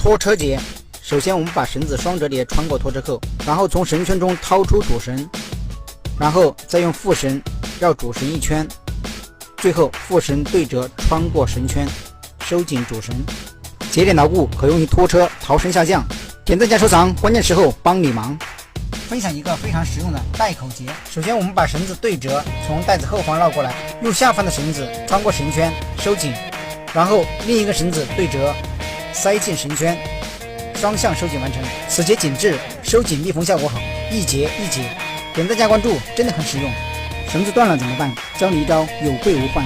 拖车节，首先我们把绳子双折叠穿过拖车扣，然后从绳圈中掏出主绳，然后再用副绳绕主绳一圈，最后副绳对折穿过绳圈，收紧主绳。节点牢固，可用于拖车逃绳下降。点赞加收藏，关键时候帮你忙。分享一个非常实用的带口节。首先我们把绳子对折，从带子后方绕过来，用下方的绳子穿过绳圈收紧，然后另一根绳子对折塞进绳圈，双向收紧完成。此节紧致，收紧密封效果好，一节一节。点赞加关注，真的很实用。绳子断了怎么办？教你一招有备无患。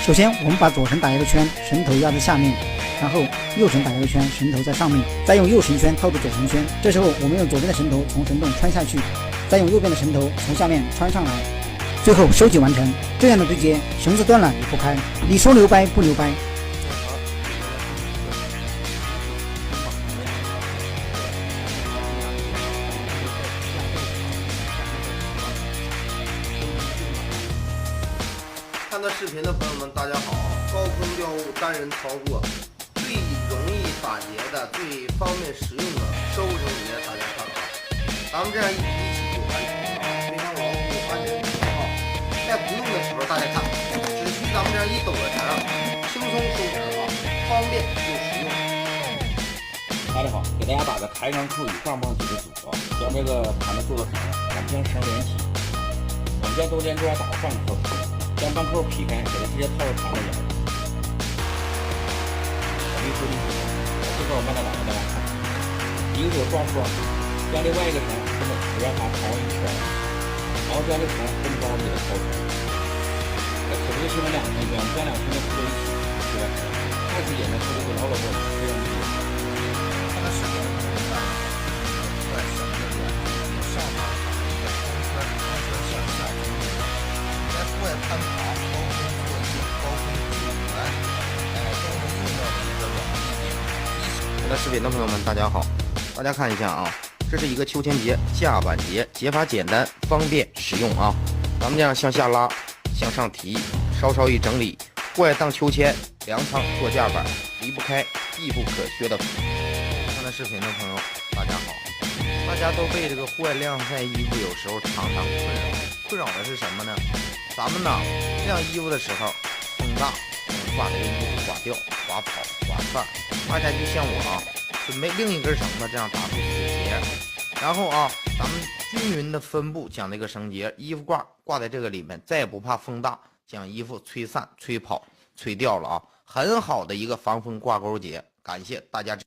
首先我们把左绳打一个圈，绳头压在下面，然后右绳打一个圈，绳头在上面，再用右绳圈套住左绳圈。这时候我们用左边的绳头从绳洞穿下去，再用右边的绳头从下面穿上来，最后收紧完成。这样的对接，绳子断了也不开。你说留掰不留掰？看到视频的朋友们，大家好！高空吊物单人操作，最容易打结的、最方便使用的收绳结，大家看啊！咱们这样一起就完成了，非常牢固、安全可靠。在不用的时候，大家看，只需咱们这样一抖的绳，轻松收绳啊，方便又实用。大家好，给大家打个抬杠扣与棒棒结的组合，将这个盘子做的很，咱们将绳连起，我们将中间这样打个棒扣。将棒扣劈开，给它直接套入盘子里。我们一说进去，这块我慢慢打给大家看。一个手抓住，将另外一个绳这么不让它朝一圈，然后将这绳分包给它掏出。可不是形成两圈圈，将两圈圈合在一起，对吧？二次简单，特别是牢牢过，非常理解。看到视频的朋友们，在绳子里上方打一个空圈向下平移。在户外攀爬、高空作业、高空救援，都能用到的一个软硬件。看到视频的朋友们，大家好，大家看一下啊，这是一个秋千结、架板结，结法简单，方便实用啊。咱们这样向下拉，向上提，稍稍一整理，户外荡秋千、粮仓做架板，离不开必不可缺的。看到视频的朋友，大家好，大家都被这个户外晾晒衣服有时候常常困扰的是什么呢？咱们呢晾衣服的时候，风大容易把这个衣服刮掉、刮跑、刮散。大家就像我啊，准备另一根绳子，这样打出4节，然后啊，咱们均匀的分布将这个绳结衣服挂在这个里面，再也不怕风大，将衣服吹散、吹跑、吹掉了啊，很好的一个防风挂钩结。感谢大家。